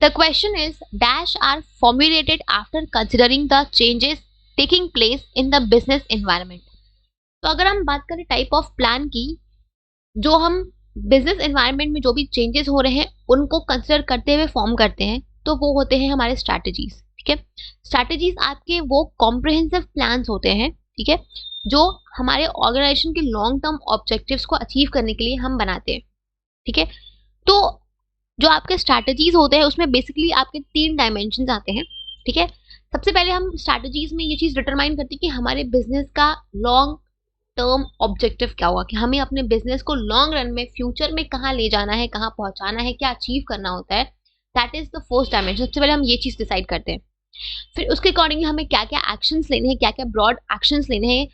The question is dash are formulated after considering the changes taking place in the business environment. तो अगर हम बात करें type of plan की, जो हम बिजनेस एनवायरनमेंट में जो भी चेंजेस हो रहे हैं उनको कंसिडर करते हुए फॉर्म करते हैं, तो वो होते हैं हमारे स्ट्रैटेजीज। ठीक है, स्ट्रैटेजीज आपके वो कॉम्प्रिहेंसिव प्लान्स होते हैं, ठीक है, जो हमारे ऑर्गेनाइजेशन के लॉन्ग टर्म ऑब्जेक्टिव्स को अचीव करने के लिए हम बनाते हैं। ठीक है, तो जो आपके स्ट्रैटेजीज होते हैं उसमें बेसिकली आपके 3 डायमेंशन आते हैं। ठीक है, सबसे पहले हम स्ट्रैटेजीज में ये चीज डिटरमाइन करते हैं कि हमारे बिजनेस का लॉन्ग टर्म ऑब्जेक्टिव क्या होगा, कि हमें अपने बिजनेस को लॉन्ग रन में फ्यूचर में कहाँ ले जाना है, कहाँ पहुंचाना है, क्या अचीव करना होता है। That is the first dimension. सबसे पहले हम ये चीज डिसाइड करते हैं, फिर उसके अकॉर्डिंगली हमें क्या क्या एक्शंस लेने हैं, क्या क्या ब्रॉड एक्शंस लेने हैं,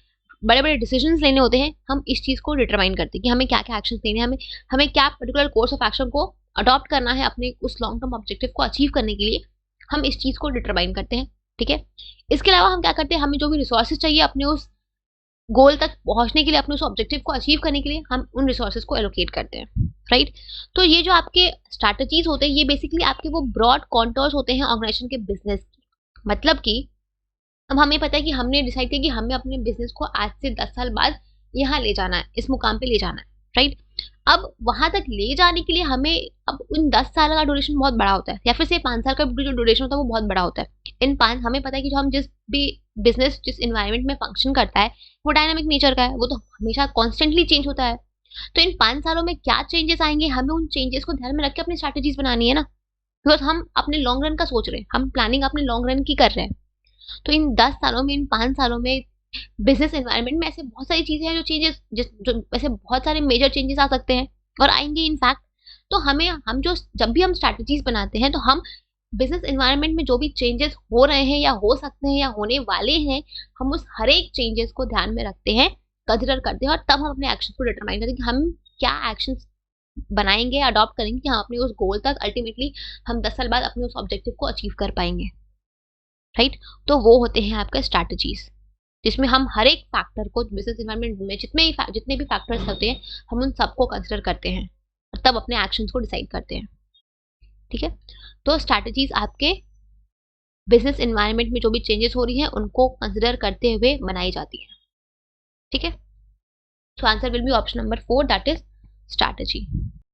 बड़े बड़े डिसीजंस लेने होते हैं। हम इस चीज को डिटरमाइन करते हैं कि हमें क्या क्या एक्शंस लेने हैं, हमें क्या पर्टिकुलर कोर्स ऑफ एक्शन को अडॉप्ट करना है अपने उस लॉन्ग टर्म ऑब्जेक्टिव को अचीव करने के लिए। हम इस चीज को डिटरमाइन करते हैं। ठीक है, इसके अलावा हम क्या करते हैं, हमें जो भी रिसोर्सेज चाहिए अपने उस गोल तक पहुंचने के लिए, अपने उस ऑब्जेक्टिव को अचीव करने के लिए, हम उन रिसोर्सेज को एलोकेट करते हैं। राइट, तो ये जो आपके स्ट्रैटेजीज होते हैं ये बेसिकली आपके वो ब्रॉड कॉन्टोर्स होते हैं ऑर्गेनाइजेशन के बिजनेस की। मतलब कि अब हमें पता है कि हमने डिसाइड किया कि हमें अपने बिजनेस को आज से 10 साल बाद यहाँ ले जाना है, इस मुकाम पे ले जाना है। राइट, अब वहां तक ले जाने के लिए हमें अब उन 10 साल का ड्यूरेशन बहुत बड़ा होता है, या फिर से 5 साल का जो ड्यूरेशन होता है वो बहुत बड़ा होता है। इन 5 हमें पता है कि जो हम जिस भी बिजनेस जिस इन्वायरमेंट में फंक्शन करता है वो डायनामिक नेचर का है, वो तो हमेशा कॉन्स्टेंटली चेंज होता है। तो इन 5 सालों में क्या चेंजेस आएंगे, हमें उन चेंजेस को ध्यान में रख के अपनी स्ट्रैटेजीज बनानी है ना, बिकॉज हम अपने लॉन्ग रन का सोच रहे हैं, हम प्लानिंग अपने लॉन्ग रन की कर रहे हैं। तो इन 10 सालों में, इन 5 सालों में बिजनेस एनवायरनमेंट में ऐसे बहुत सारी चीजें हैं जो चेंजेस, जो ऐसे बहुत सारे मेजर चेंजेस आ सकते हैं और आएंगे इनफैक्ट। तो हम जो जब भी हम स्ट्रैटेजीज बनाते हैं तो हम बिजनेस एनवायरनमेंट में जो भी चेंजेस हो रहे हैं या हो सकते हैं या होने वाले हैं, हम उस हर एक चेंजेस को ध्यान में रखते हैं, कंसिडर करते हैं, और तब हम अपने एक्शन को डिटरमाइन करते हैं कि हम क्या एक्शन बनाएंगे, अडॉप्ट करेंगे कि हम अपने उस गोल तक अल्टीमेटली हम 10 साल बाद अपने उस ऑब्जेक्टिव को अचीव कर पाएंगे। राइट, तो वो होते हैं आपके स्ट्रैटेजीज, जिसमें हम हर एक फैक्टर को बिजनेस एनवायरनमेंट में जितने भी फैक्टर्स होते हैं हम उन सबको कंसिडर करते हैं और तब अपने एक्शंस को डिसाइड करते हैं। ठीक है, तो स्ट्रैटेजीज आपके बिजनेस एनवायरनमेंट में जो भी चेंजेस हो रही हैं उनको कंसिडर करते हुए बनाई जाती है। ठीक है, so answer will be option number 4, that is strategy.